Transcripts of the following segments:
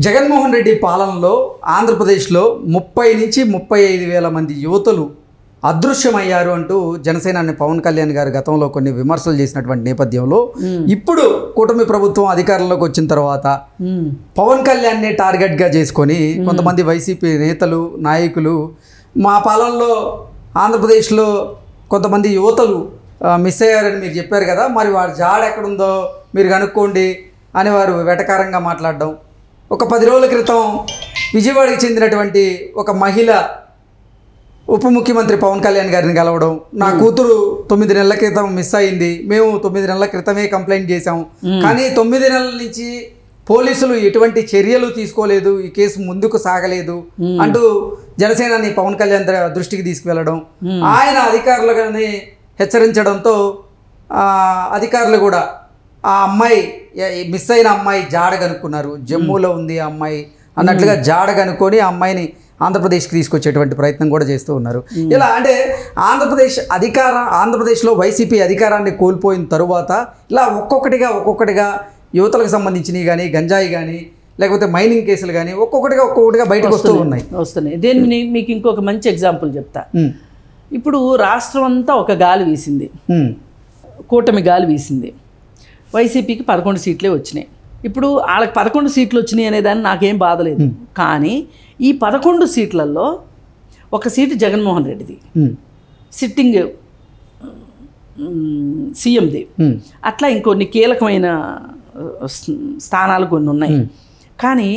జగన్మోహన్ రెడ్డి పాలనలో ఆంధ్రప్రదేశ్లో 30 నుంచి 35 వేల మంది యువతులు అదృశ్యమయ్యారు అంటూ జనసేనాని పవన్ కళ్యాణ్ గారు గతంలో కొన్ని విమర్శలు చేసినటువంటి నేపథ్యంలో ఇప్పుడు కూటమి ప్రభుత్వం అధికారంలోకి వచ్చిన తర్వాత పవన్ కళ్యాణ్ని టార్గెట్గా చేసుకొని కొంతమంది వైసీపీ నేతలు నాయకులు మా పాలనలో ఆంధ్రప్రదేశ్లో కొంతమంది యువతలు మిస్ అయ్యారని మీరు చెప్పారు కదా, మరి వారి జాడ ఎక్కడుందో మీరు కనుక్కోండి అని వారు వెటకారంగా మాట్లాడడం. ఒక 10 రోజుల క్రితం విజయవాడకి చెందినటువంటి ఒక మహిళ ఉప ముఖ్యమంత్రి పవన్ కళ్యాణ్ గారిని కలవడం, నా కూతురు 9 నెలల క్రితం మిస్ అయింది, మేము 9 నెలల క్రితమే కంప్లైంట్ చేశాం, కానీ 9 నెలల నుంచి పోలీసులు ఎటువంటి చర్యలు తీసుకోలేదు, ఈ కేసు ముందుకు సాగలేదు అంటూ జనసేనాని పవన్ కళ్యాణ్ దృష్టికి తీసుకువెళ్ళడం, ఆయన అధికారులుగానే హెచ్చరించడంతో అధికారులు కూడా ఆ అమ్మాయి మిస్ అయిన అమ్మాయి జాడ కనుక్కున్నారు. జమ్మూలో ఉంది ఆ అమ్మాయి అన్నట్లుగా జాడ కనుక్కొని ఆ అమ్మాయిని ఆంధ్రప్రదేశ్కి తీసుకొచ్చేటువంటి ప్రయత్నం కూడా చేస్తూ ఉన్నారు. ఇలా అంటే ఆంధ్రప్రదేశ్లో వైసీపీ అధికారాన్ని కోల్పోయిన తరువాత ఇలా ఒక్కొక్కటిగా యువతలకు సంబంధించినవి కానీ, గంజాయి కానీ, లేకపోతే మైనింగ్ కేసులు కానీ ఒక్కొక్కటిగా బయటకు వస్తున్నాయి. దీన్ని మీకు ఇంకొక మంచి ఎగ్జాంపుల్ చెప్తా. ఇప్పుడు రాష్ట్రం అంతా ఒక గాలి వీసింది, కూటమి గాలి వీసింది. వైసీపీకి 11 సీట్లే వచ్చినాయి. ఇప్పుడు వాళ్ళకి 11 సీట్లు వచ్చినాయి అనేదాన్ని నాకేం బాధలేదు. కానీ ఈ 11 సీట్లలో ఒక సీటు జగన్మోహన్ రెడ్డిది, సిట్టింగ్ సీఎంది, అట్లా ఇంకొన్ని కీలకమైన స్థానాలు కొన్ని ఉన్నాయి. కానీ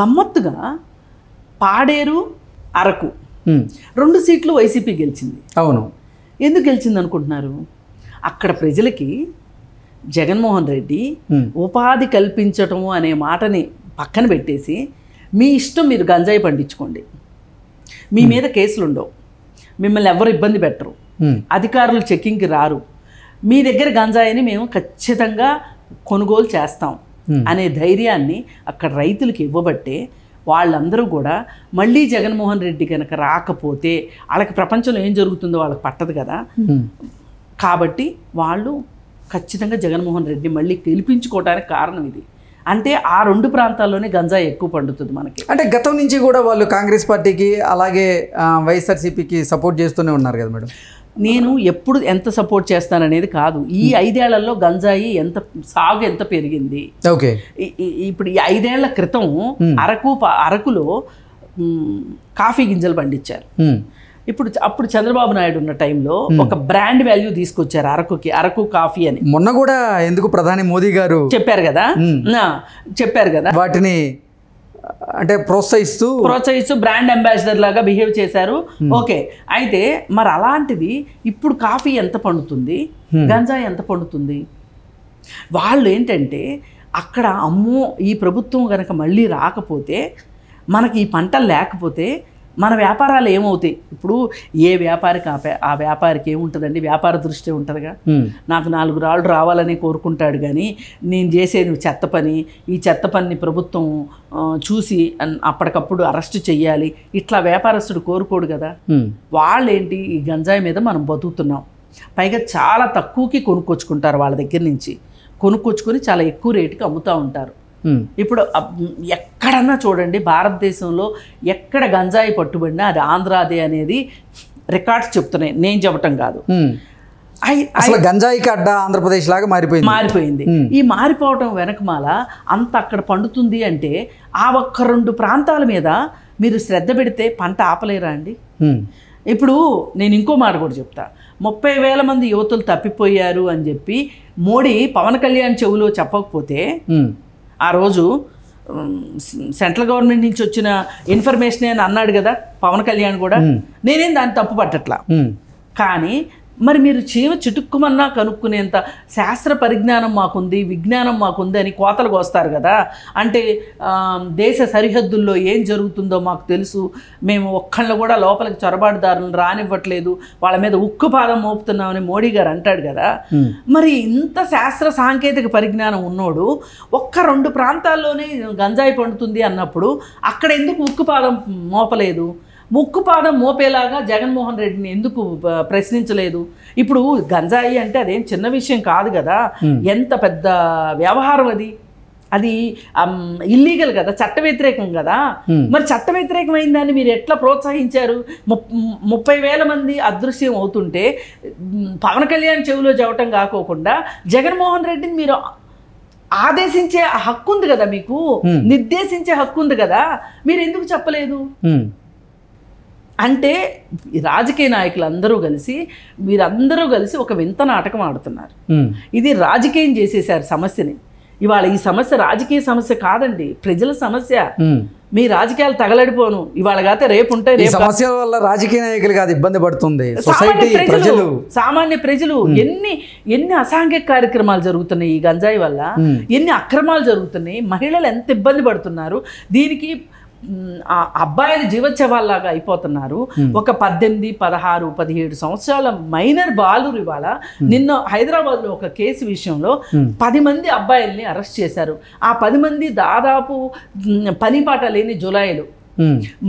గమ్మత్తుగా పాడేరు, అరకు 2 సీట్లు వైసీపీ గెలిచింది. అవును, ఎందుకు గెలిచింది అనుకుంటున్నారు? అక్కడ ప్రజలకి జగన్మోహన్ రెడ్డి ఉపాధి కల్పించటము అనే మాటని పక్కన పెట్టేసి, మీ ఇష్టం మీరు గంజాయి పండించుకోండి, మీ మీద కేసులు ఉండవు, మిమ్మల్ని ఎవరు ఇబ్బంది పెట్టరు, అధికారులు చెక్కింగ్కి రారు, మీ దగ్గర గంజాయిని మేము ఖచ్చితంగా కొనుగోలు చేస్తాం అనే ధైర్యాన్ని అక్కడ రైతులకు ఇవ్వబట్టే వాళ్ళందరూ కూడా మళ్ళీ జగన్మోహన్ రెడ్డి కనుక రాకపోతే వాళ్ళకి ప్రపంచంలో ఏం జరుగుతుందో వాళ్ళకి పట్టదు కదా. కాబట్టి వాళ్ళు ఖచ్చితంగా జగన్మోహన్ రెడ్డి మళ్ళీ గెలిపించుకోవడానికి కారణం ఇది. అంటే ఆ 2 ప్రాంతాల్లోనే గంజాయి ఎక్కువ పండుతుంది మనకి. అంటే గతం నుంచి కూడా వాళ్ళు కాంగ్రెస్ పార్టీకి అలాగే వైఎస్ఆర్సీపీకి సపోర్ట్ చేస్తూనే ఉన్నారు కదా మేడం. నేను ఎప్పుడు ఎంత సపోర్ట్ చేస్తాననేది కాదు, ఈ 5 ఏళ్లలో గంజాయి సాగు ఎంత పెరిగింది. ఓకే, ఇప్పుడు ఈ 5 ఏళ్ల క్రితం అరకులో కాఫీ గింజలు పండించారు. అప్పుడు చంద్రబాబు నాయుడు ఉన్న టైంలో ఒక బ్రాండ్ వాల్యూ తీసుకొచ్చారు అరకు కాఫీ అని. మొన్న కూడా ఎందుకు ప్రధాని మోదీ గారు చెప్పారు కదా వాటిని అంటే ప్రోత్సహిస్తూ బ్రాండ్ అంబాసిడర్ లాగా బిహేవ్ చేశారు. ఓకే, అయితే మరి అలాంటిది ఇప్పుడు కాఫీ ఎంత పండుతుంది, గంజాయి ఎంత పండుతుంది? వాళ్ళు ఏంటంటే అక్కడ అమ్మో ఈ ప్రభుత్వం కనుక మళ్ళీ రాకపోతే, మనకి ఈ పంటలు లేకపోతే మన వ్యాపారాలు ఏమవుతాయి? ఇప్పుడు ఏ వ్యాపారికి ఆ వ్యాపారికి ఏముంటుందండి, వ్యాపార దృష్టి ఉంటుందిగా. నాకు 4 రాళ్ళు రావాలని కోరుకుంటాడు, కానీ నేను చేసేది చెత్త పని, ఈ చెత్త పనిని ప్రభుత్వం చూసి అప్పటికప్పుడు అరెస్ట్ చెయ్యాలి, ఇట్లా వ్యాపారస్తుడు కోరుకోడు కదా. వాళ్ళేంటి, ఈ గంజాయి మీద మనం బతుకుతున్నాం, పైగా చాలా తక్కువకి కొనుక్కొచ్చుకుంటారు, వాళ్ళ దగ్గర నుంచి కొనుక్కొచ్చుకొని చాలా ఎక్కువ రేటుకి అమ్ముతూ ఉంటారు. ఇప్పుడు ఎక్కడన్నా చూడండి, భారతదేశంలో ఎక్కడ గంజాయి పట్టుబడినా అది ఆంధ్రాదే అనేది రికార్డ్స్ చెప్తున్నాయి, నేను చెప్పటం కాదు. అసలు గంజాయికి అడ్డా ఆంధ్రప్రదేశ్ లాగా మారిపోయింది. ఈ మారిపోవటం వెనకమాల అంత అక్కడ పండుతుంది అంటే ఆ ఒక్క 2 ప్రాంతాల మీద మీరు శ్రద్ధ పెడితే పంట ఆపలేరా అండి? ఇప్పుడు నేను ఇంకో మాట కూడా చెప్తా. 30,000 మంది యువతులు తప్పిపోయారు అని చెప్పి మోడీ పవన్ కళ్యాణ్ చెవులో చెప్పకపోతే, ఆ రోజు సెంట్రల్ గవర్నమెంట్ నుంచి వచ్చిన ఇన్ఫర్మేషన్ అని అన్నాడు కదా పవన్ కళ్యాణ్ కూడా, నేనేం దాన్ని తప్పు పట్టట్లా. కానీ మరి మీరు చిటుక్కుమన్నా కనుక్కునేంత శాస్త్ర పరిజ్ఞానం మాకుంది, విజ్ఞానం మాకుంది అని కోతలకు వస్తారు కదా. అంటే దేశ సరిహద్దుల్లో ఏం జరుగుతుందో మాకు తెలుసు, మేము ఒక్కళ్ళు కూడా లోపలికి చొరబాటుదారులను రానివ్వట్లేదు, వాళ్ళ మీద ఉక్కుపాదం మోపుతున్నామని మోడీ గారు అంటాడు కదా. మరి ఇంత శాస్త్ర సాంకేతిక పరిజ్ఞానం ఉన్నోడు ఒక్క 2 ప్రాంతాల్లోనే గంజాయి పండుతుంది అన్నప్పుడు అక్కడ ఎందుకు ఉక్కుపాదం మోపలేదు? ముక్కుపాదం మోపేలాగా జగన్మోహన్ రెడ్డిని ఎందుకు ప్రశ్నించలేదు? ఇప్పుడు గంజాయి అంటే అదేం చిన్న విషయం కాదు కదా, ఎంత పెద్ద వ్యవహారం అది. అది ఇల్లీగల్ కదా, చట్ట వ్యతిరేకం కదా. మరి చట్ట వ్యతిరేకమైన దాన్ని మీరు ఎట్లా ప్రోత్సహించారు? 30,000 మంది అదృశ్యం అవుతుంటే పవన్ కళ్యాణ్ చెవిలో చెప్పటం కాకోకుండా జగన్మోహన్ రెడ్డిని మీరు ఆదేశించే హక్కు ఉంది కదా, మీకు నిర్దేశించే హక్కు ఉంది కదా, మీరు ఎందుకు చెప్పలేదు? అంటే రాజకీయ నాయకులు మీరందరూ కలిసి ఒక వింత నాటకం ఆడుతున్నారు. ఇది రాజకీయం చేసేసారు సమస్యని. ఇవాళ ఈ సమస్య రాజకీయ సమస్య కాదండి, ప్రజల సమస్య. మీ రాజకీయాలు తగలడిపోను, ఇవాళ కాతే రేపు ఉంటాయి. సమస్య వల్ల రాజకీయ నాయకులు కాదు ఇబ్బంది పడుతుంది, సామాన్య ప్రజలు. ఎన్ని అసాంఘిక కార్యక్రమాలు జరుగుతున్నాయి ఈ గంజాయి వల్ల, ఎన్ని అక్రమాలు జరుగుతున్నాయి, మహిళలు ఎంత ఇబ్బంది పడుతున్నారు. దీనికి అబ్బాయిలు జీవోత్సవాల్లాగా అయిపోతున్నారు. ఒక 18, 16, 17 సంవత్సరాల మైనర్ బాలురు ఇవాళ నిన్న హైదరాబాద్లో ఒక కేసు విషయంలో 10 మంది అబ్బాయిల్ని అరెస్ట్ చేశారు. ఆ 10 మంది దాదాపు పనిపాట లేని జులాయిలు,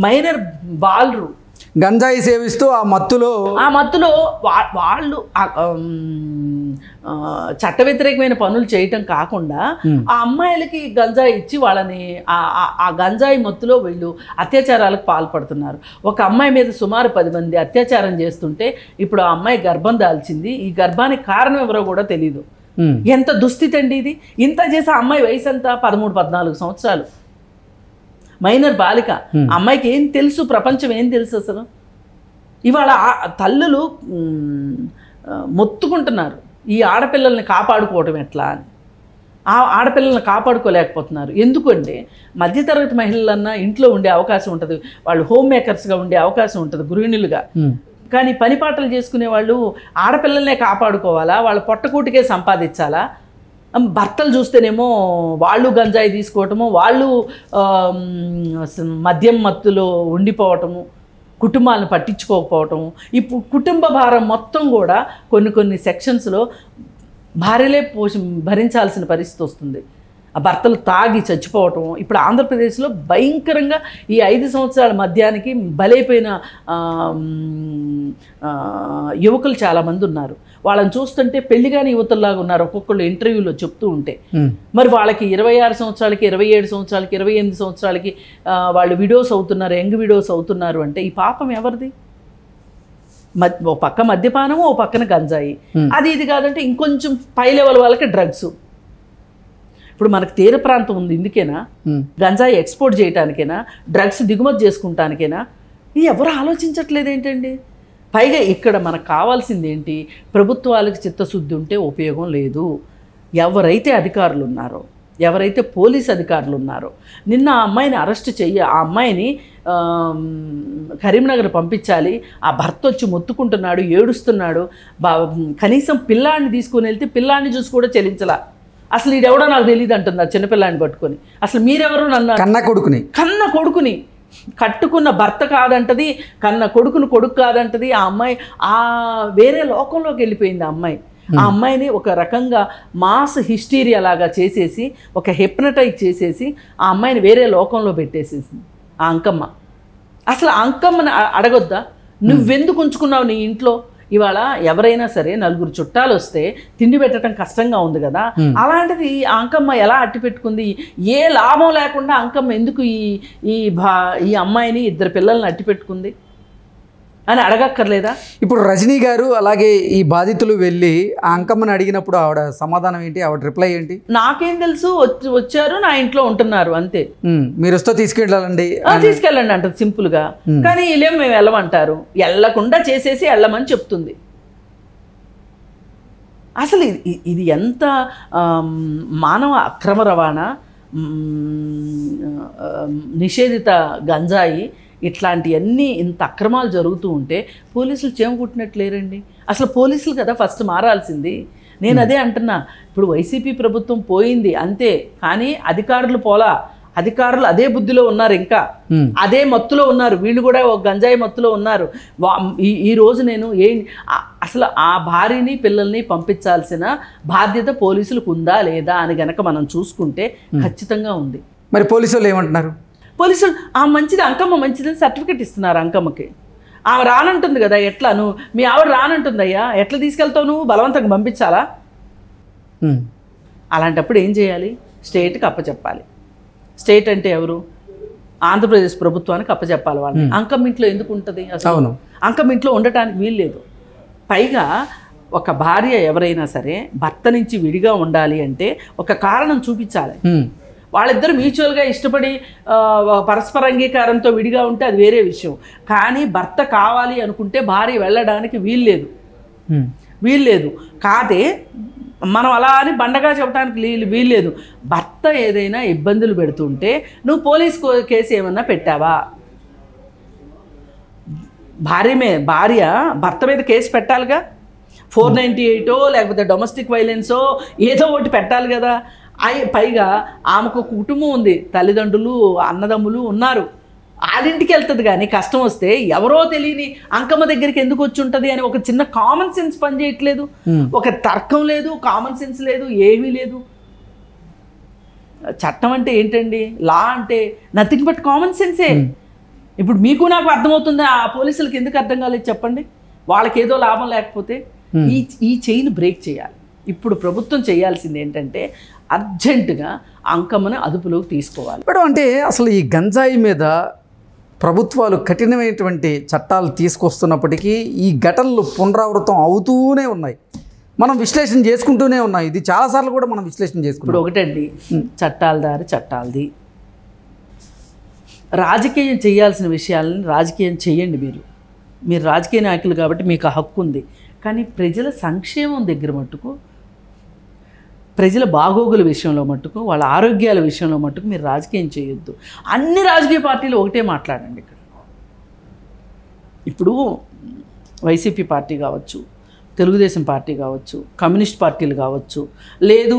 మైనర్ బాలురు, గంజాయి సేవిస్తూ ఆ మత్తులో వాళ్ళు చట్ట వ్యతిరేకమైన పనులు చేయటం కాకుండా ఆ అమ్మాయిలకి గంజాయి ఇచ్చి వాళ్ళని ఆ గంజాయి మత్తులో వీళ్ళు అత్యాచారాలకు పాల్పడుతున్నారు. ఒక అమ్మాయి మీద సుమారు 10 మంది అత్యాచారం చేస్తుంటే ఇప్పుడు ఆ అమ్మాయి గర్భం దాల్చింది. ఈ గర్భానికి కారణం ఎవరో కూడా తెలియదు. ఎంత దుస్థితి అండి ఇది. ఇంత చేసే అమ్మాయి వయసు ఎంత? 13, 14 సంవత్సరాలు, మైనర్ బాలిక. అమ్మాయికి ఏం తెలుసు, ప్రపంచం ఏం తెలుసు అసలు? ఇవాళ తల్లులు మొత్తుకుంటున్నారు ఈ ఆడపిల్లల్ని కాపాడుకోవటం ఎట్లా అని. ఆ ఆడపిల్లల్ని కాపాడుకోలేకపోతున్నారు. ఎందుకంటే మధ్యతరగతి మహిళలన్నా ఇంట్లో ఉండే అవకాశం ఉంటుంది, వాళ్ళు హోమ్ మేకర్స్గా ఉండే అవకాశం ఉంటుంది, గృహిణులుగా. కానీ పనిపాటలు చేసుకునే వాళ్ళు ఆడపిల్లల్నే కాపాడుకోవాలా, వాళ్ళ పొట్టకూటికే సంపాదించాలా? భర్తలు చూస్తేనేమో వాళ్ళు గంజాయి తీసుకోవటము, వాళ్ళు మద్యం మత్తులో ఉండిపోవటము, కుటుంబాలను పట్టించుకోకపోవటము. ఇప్పుడు కుటుంబ భారం మొత్తం కూడా కొన్ని సెక్షన్స్లో భార్యలే భరించాల్సిన పరిస్థితి వస్తుంది. ఆ భర్తలు తాగి చచ్చిపోవటం. ఇప్పుడు ఆంధ్రప్రదేశ్లో భయంకరంగా ఈ 5 సంవత్సరాల మద్యానికి బలైపోయిన యువకులు చాలామంది ఉన్నారు. వాళ్ళని చూస్తుంటే పెళ్లిగాని యువతల్లాగా ఉన్నారు ఒక్కొక్కళ్ళు ఇంటర్వ్యూలో చెప్తూ ఉంటే. మరి వాళ్ళకి 26 సంవత్సరాలకి, 27 సంవత్సరాలకి, 28 సంవత్సరాలకి వాళ్ళు విడోస్ అవుతున్నారు, యంగ్ విడోస్ అవుతున్నారు. అంటే ఈ పాపం ఎవరిది? ఓ పక్క మద్యపానము, ఓ పక్కన గంజాయి. అది ఇది కాదంటే ఇంకొంచెం పై లెవెల్ వాళ్ళకి డ్రగ్స్. ఇప్పుడు మనకు తీర ప్రాంతం ఉంది, ఇందుకేనా? గంజాయి ఎక్స్పోర్ట్ చేయడానికేనా? డ్రగ్స్ దిగుమతి చేసుకుంటానికేనా? ఇది ఎవరు ఆలోచించట్లేదు ఏంటండి? పైగా ఇక్కడ మనకు కావాల్సింది ఏంటి? ప్రభుత్వాలకు చిత్తశుద్ధి ఉంటే ఉపయోగం లేదు. ఎవరైతే అధికారులు ఉన్నారో, ఎవరైతే పోలీస్ అధికారులు ఉన్నారో, నిన్న ఆ అమ్మాయిని అరెస్ట్ చెయ్యి, ఆ అమ్మాయిని కరీంనగర్ పంపించాలి. ఆ భర్త వచ్చి మొత్తుకుంటున్నాడు, ఏడుస్తున్నాడు. కనీసం పిల్లాడిని తీసుకుని వెళ్తే పిల్లాడిని చూసి కూడా చెల్లించలా. అసలు ఈడెవడో నాకు తెలియదు అంటుంది ఆ చిన్నపిల్లాన్ని పట్టుకొని. అసలు మీరెవరు? నన్ను కన్న కొడుకుని కట్టుకున్న భర్త కాదంటది, కన్న కొడుకును కొడుకు కాదంటది. ఆ అమ్మాయి వేరే లోకంలోకి వెళ్ళిపోయింది. ఆ అమ్మాయిని ఒక రకంగా మాస్ హిస్టీరియా లాగా చేసేసి, ఒక హిప్నటైజ్ చేసేసి ఆ అమ్మాయిని వేరే లోకంలో పెట్టేసేసింది ఆ అంకమ్మ. అసలు ఆ అంకమ్మని అడగొద్దా? నువ్వెందుకు ఉంచుకున్నావు నీ ఇంట్లో? ఇవాళ ఎవరైనా సరే నలుగురు చుట్టాలు వస్తే తిండి పెట్టడం కష్టంగా ఉంది కదా, అలాంటిది ఆ అంకమ్మ ఎలా అట్టి పెట్టుకుంది? ఏ లాభం లేకుండా అంకమ్మ ఎందుకు ఈ అమ్మాయిని, 2 పిల్లల్ని అట్టి పెట్టుకుంది అని అడగక్కర్లేదా? ఇప్పుడు రజనీ గారు అలాగే ఈ బాధితులు వెళ్ళి ఆ అంకమ్మని అడిగినప్పుడు ఆవిడ సమాధానం ఏంటి? ఆవిడ రిప్లై ఏంటి? నాకేం తెలుసు, వచ్చారు నా ఇంట్లో ఉంటున్నారు అంతే, మీరు వస్తే తీసుకెళ్ళాలండి అంటది సింపుల్ గా. కానీ వీళ్ళేం మేము వెళ్ళమంటారు, వెళ్ళకుండా చేసేసి వెళ్ళమని చెప్తుంది. అసలు ఇది ఎంత మానవ అక్రమ రవాణా, నిషేధిత గంజాయి, ఇట్లాంటివన్నీ ఇంత అక్రమాలు జరుగుతూ ఉంటే పోలీసులు చేమకుట్టినట్లేరండి. అసలు పోలీసులు కదా ఫస్ట్ మారాల్సింది. నేను అదే అంటున్నా. ఇప్పుడు వైసీపీ ప్రభుత్వం పోయింది అంతే, కానీ అధికారులు పోలా. అధికారులు అదే బుద్ధిలో ఉన్నారు, ఇంకా అదే మత్తులో ఉన్నారు. వీళ్ళు కూడా ఒక గంజాయి మత్తులో ఉన్నారు. ఈ రోజు నేను అసలు ఆ భార్యని పిల్లల్ని పంపించాల్సిన బాధ్యత పోలీసులకు ఉందా లేదా అని గనక మనం చూసుకుంటే ఖచ్చితంగా ఉంది. మరి పోలీసులు ఏమంటున్నారు? పోలీసులు మంచిది, అంకమ్మ మంచిదని సర్టిఫికెట్ ఇస్తున్నారు అంకమ్మకి. ఆమె రానంటుంది కదా, ఎట్లా నువ్వు మీ ఆవిడ రానంటుందయ్యా, ఎట్లా తీసుకెళ్తావు నువ్వు? బలవంతంగా పంపించాలా? అలాంటప్పుడు ఏం చేయాలి? స్టేట్కి అప్పచెప్పాలి. స్టేట్ అంటే ఎవరు? ఆంధ్రప్రదేశ్ ప్రభుత్వానికి అప్పచెప్పాలి వాళ్ళని. అంకమ్మ ఇంట్లో ఎందుకు ఉంటుంది అసలు? అంకమ్మ ఇంట్లో ఉండటానికి వీలు లేదు. పైగా ఒక భార్య ఎవరైనా సరే భర్త నుంచి విడిగా ఉండాలి అంటే ఒక కారణం చూపించాలి. వాళ్ళిద్దరు మ్యూచువల్గా ఇష్టపడి పరస్పర అంగీకారంతో విడిగా ఉంటే అది వేరే విషయం. కానీ భర్త కావాలి అనుకుంటే భార్య వెళ్ళడానికి వీల్లేదు. కాదే మనం అలా అని బండగా చెప్పడానికి వీల్లేదు. భర్త ఏదైనా ఇబ్బందులు పెడుతుంటే నువ్వు పోలీస్ కేసు ఏమన్నా పెట్టావా? భార్య భర్త మీద కేసు పెట్టాలిగా. 498 లేకపోతే డొమెస్టిక్ వైలెన్సో ఏదో ఒకటి పెట్టాలి కదా. పైగా ఆమెకు కుటుంబం ఉంది, తల్లిదండ్రులు అన్నదమ్ములు ఉన్నారు. వాళ్ళింటికి వెళ్తుంది. కానీ కష్టం వస్తే ఎవరో తెలియని అంకమ్మ దగ్గరికి ఎందుకు వచ్చి ఉంటుంది అని ఒక చిన్న కామన్ సెన్స్ పనిచేయట్లేదు. ఒక తర్కం లేదు, కామన్ సెన్స్ లేదు, ఏమీ లేదు. చట్టం అంటే ఏంటండి? లా అంటే నథింగ్ బట్ కామన్ సెన్సే. ఇప్పుడు మీకు నాకు అర్థమవుతుంది, ఆ పోలీసులకు ఎందుకు అర్థం కాలేదు చెప్పండి? వాళ్ళకి ఏదో లాభం లేకపోతే ఈ చైన్ బ్రేక్ చేయాలి. ఇప్పుడు ప్రభుత్వం చేయాల్సింది ఏంటంటే అర్జెంటుగా అంకమ్మను అదుపులోకి తీసుకోవాలి. ఇప్పుడు అంటే అసలు ఈ గంజాయి మీద ప్రభుత్వాలు కఠినమైనటువంటి చట్టాలు తీసుకొస్తున్నప్పటికీ ఈ ఘటనలు పునరావృతం అవుతూనే ఉన్నాయి. మనం విశ్లేషణ చేసుకుంటూనే ఉన్నాం. ఇది చాలాసార్లు కూడా మనం విశ్లేషణ చేసుకుంటాం. ఇప్పుడు ఒకటండి, చట్టాల దారి చట్టాలది. రాజకీయం చేయాల్సిన విషయాలను రాజకీయం చేయండి. మీరు రాజకీయ నాయకులు కాబట్టి మీకు ఆ హక్కు ఉంది. కానీ ప్రజల సంక్షేమం దగ్గర మట్టుకు, ప్రజల బాగోగుల విషయంలో మట్టుకు, వాళ్ళ ఆరోగ్యాల విషయంలో మట్టుకు మీరు రాజకీయం చేయొద్దు. అన్ని రాజకీయ పార్టీలు ఒకటే మాట్లాడండి. ఇక్కడ ఇప్పుడు వైసీపీ పార్టీ కావచ్చు, తెలుగుదేశం పార్టీ కావచ్చు, కమ్యూనిస్ట్ పార్టీలు కావచ్చు, లేదు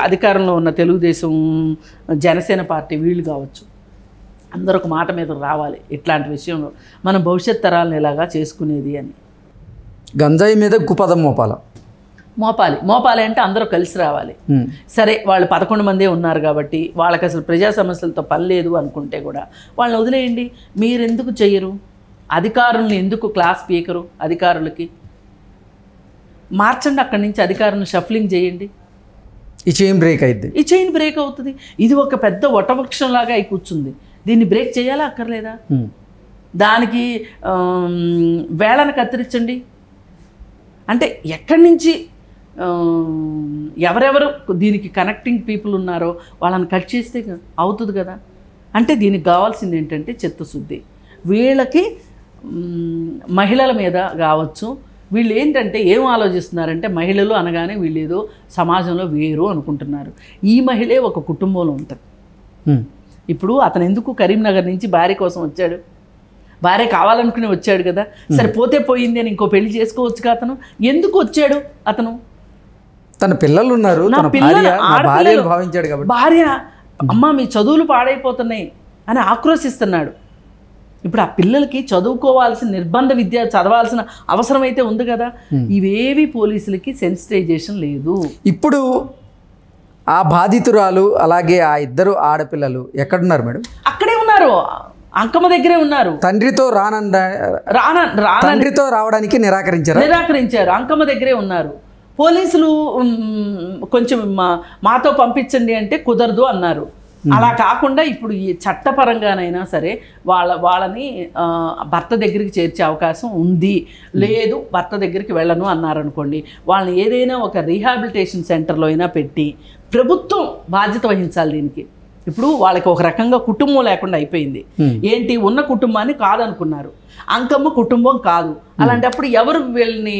అధికారంలో ఉన్న తెలుగుదేశం, జనసేన పార్టీ వీళ్ళు కావచ్చు, అందరూ ఒక మాట మీద రావాలి. ఇట్లాంటి విషయంలో మన భవిష్యత్ తరాలను ఎలాగా చేసుకునేది అని. గంజాయి మీద కుపదం మోపాలి అంటే అందరూ కలిసి రావాలి. సరే, వాళ్ళు 11 మందే ఉన్నారు కాబట్టి వాళ్ళకి అసలు ప్రజా సమస్యలతో పని లేదు అనుకుంటే కూడా వాళ్ళని వదిలేయండి. మీరెందుకు చెయ్యరు? అధికారులను ఎందుకు క్లాస్ పీకరు? అధికారులకి మార్చండి, అక్కడి నుంచి అధికారులను షఫ్లింగ్ చేయండి. ఈ చైన్ బ్రేక్ అవుతుంది. ఇది ఒక పెద్ద వటవృక్షంలాగా అయి కూర్చుంది. దీన్ని బ్రేక్ చేయాలా అక్కర్లేదా? దానికి వేళను కత్తిరించండి. అంటే ఎక్కడి నుంచి ఎవరెవరు దీనికి కనెక్టింగ్ పీపుల్ ఉన్నారో వాళ్ళని కట్ చేస్తే అవుతుంది కదా. అంటే దీనికి కావాల్సింది ఏంటంటే చిత్తశుద్ధి. వీళ్ళకి మహిళల మీద కావచ్చు, వీళ్ళు ఏంటంటే ఏం ఆలోచిస్తున్నారంటే మహిళలు అనగానే వీళ్ళు ఏదో సమాజంలో వేరు అనుకుంటున్నారు. ఈ మహిళే ఒక కుటుంబంలో ఉంటుంది. ఇప్పుడు అతను ఎందుకు కరీంనగర్ నుంచి భార్య కోసం వచ్చాడు? భార్య కావాలనుకుని వచ్చాడు కదా. సరే, పోతే పోయింది అని ఇంకో పెళ్లి చేసుకోవచ్చు. అతను ఎందుకు వచ్చాడు? అతను తన పిల్లలు ఉన్నారు, భావించాడు కాబట్టి భార్య అమ్మ మీ చదువులు పాడైపోతున్నాయి అని ఆక్రోశిస్తున్నాడు. ఇప్పుడు ఆ పిల్లలకి చదువుకోవాల్సిన నిర్బంధ విద్య చదవాల్సిన అవసరం అయితే ఉంది కదా. ఇవేవి పోలీసులకి సెన్సిటైజేషన్ లేదు. ఇప్పుడు ఆ బాధితురాలు అలాగే ఆ ఇద్దరు ఆడపిల్లలు ఎక్కడున్నారు మేడం? అక్కడే ఉన్నారు, అంకమ్మ దగ్గరే ఉన్నారు. తండ్రితో రావడానికి నిరాకరించారు. అంకమ్మ దగ్గరే ఉన్నారు. పోలీసులు కొంచెం మాతో పంపించండి అంటే కుదరదు అన్నారు. అలా కాకుండా ఇప్పుడు ఈ చట్టపరంగానైనా సరే వాళ్ళని భర్త దగ్గరికి చేర్చే అవకాశం ఉంది. లేదు భర్త దగ్గరికి వెళ్ళను అన్నారనుకోండి, వాళ్ళని ఏదైనా ఒక రీహాబిలిటేషన్ సెంటర్లో అయినా పెట్టి ప్రభుత్వం బాధ్యత వహించాలి దీనికి. ఇప్పుడు వాళ్ళకి ఒక రకంగా కుటుంబం లేకుండా అయిపోయింది. ఏంటి, ఉన్న కుటుంబాన్ని కాదనుకున్నారు. అంకమ్మ కుటుంబం కాదు. అలాంటప్పుడు ఎవరు వీళ్ళని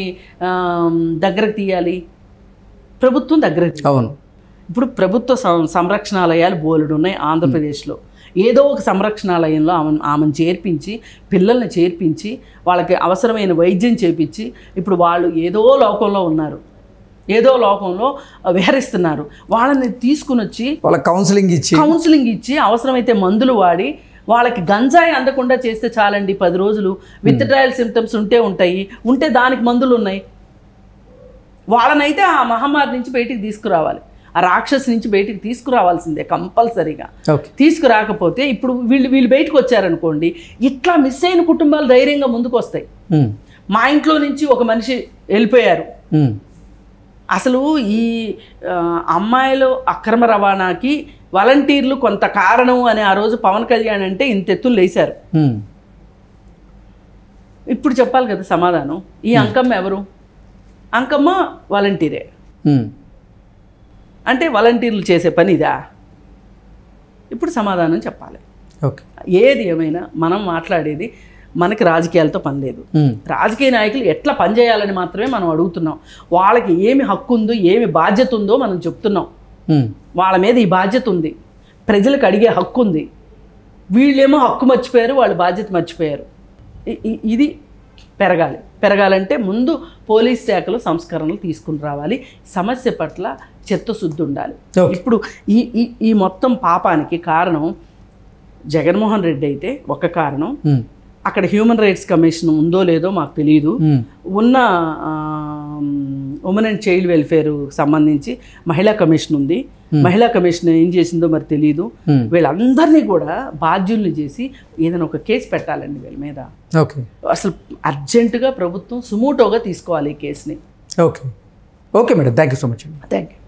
దగ్గరకు తీయాలి? ప్రభుత్వం దగ్గరకు. అవును. ఇప్పుడు ప్రభుత్వ సంరక్షణాలయాలు బోలెడు ఉన్నాయి ఆంధ్రప్రదేశ్లో. ఏదో ఒక సంరక్షణాలయంలో ఆమెను చేర్పించి, పిల్లల్ని చేర్పించి, వాళ్ళకి అవసరమైన వైద్యం చేపించి, ఇప్పుడు వాళ్ళు ఏదో లోకంలో ఉన్నారు, ఏదో లోకంలో విహరిస్తున్నారు. వాళ్ళని తీసుకుని వచ్చి వాళ్ళకి కౌన్సిలింగ్ ఇచ్చి అవసరమైతే మందులు వాడి వాళ్ళకి గంజాయి అందకుండా చేస్తే చాలండి. 10 రోజులు విత్డ్రాయల్ సిమ్టమ్స్ ఉంటే దానికి మందులు ఉన్నాయి. వాళ్ళనైతే ఆ మహమ్మారి నుంచి బయటికి తీసుకురావాలి, ఆ రాక్షసు నుంచి బయటికి తీసుకురావాల్సిందే కంపల్సరీగా. తీసుకురాకపోతే ఇప్పుడు వీళ్ళు బయటకు వచ్చారనుకోండి, ఇట్లా మిస్ అయిన కుటుంబాలు ధైర్యంగా ముందుకు వస్తాయి. మా ఇంట్లో నుంచి ఒక మనిషి వెళ్ళిపోయారు, అసలు ఈ అమ్మాయిలు అక్రమ రవాణాకి వాలంటీర్లు కొంత కారణం అని ఆ రోజు పవన్ కళ్యాణ్ అంటే ఇంత ఎత్తులు లేశారు. ఇప్పుడు చెప్పాలి కదా సమాధానం. ఈ అంకమ్మ ఎవరు? అంకమ్మ వాలంటీరే. అంటే వాలంటీర్లు చేసే పని ఇదా? ఇప్పుడు సమాధానం చెప్పాలి. ఓకే, ఏది ఏమైనా మనం మాట్లాడేది మనకి రాజకీయాలతో పని లేదు. రాజకీయ నాయకులు ఎట్లా పనిచేయాలని మాత్రమే మనం అడుగుతున్నాం. వాళ్ళకి ఏమి హక్కు ఉందో, ఏమి బాధ్యత ఉందో మనం చెప్తున్నాం. వాళ్ళ మీద ఈ బాధ్యత ఉంది, ప్రజలకు అడిగే హక్కు ఉంది. వీళ్ళేమో హక్కు మర్చిపోయారు, వాళ్ళు బాధ్యత మర్చిపోయారు. ఇది పెరగాలంటే ముందు పోలీస్ శాఖలో సంస్కరణలు తీసుకుని రావాలి. సమస్య పట్ల చిత్తశుద్ధి ఉండాలి. ఇప్పుడు ఈ మొత్తం పాపానికి కారణం జగన్మోహన్ రెడ్డి అయితే ఒక కారణం. అక్కడ హ్యూమన్ రైట్స్ కమిషన్ ఉందో లేదో మాకు తెలియదు. ఉన్న ఉమెన్ అండ్ చైల్డ్ వెల్ఫేర్ సంబంధించి మహిళా కమిషన్ ఉంది. మహిళా కమిషన్ ఏం చేసిందో మరి తెలియదు. వీళ్ళందరినీ కూడా బాధ్యుల్ని చేసి ఏదైనా ఒక కేసు పెట్టాలండి వీళ్ళ మీద. అసలు అర్జెంటుగా ప్రభుత్వం సుమోటోగా తీసుకోవాలి ఈ కేసుని. Okay madam, thank you so much. Thank you.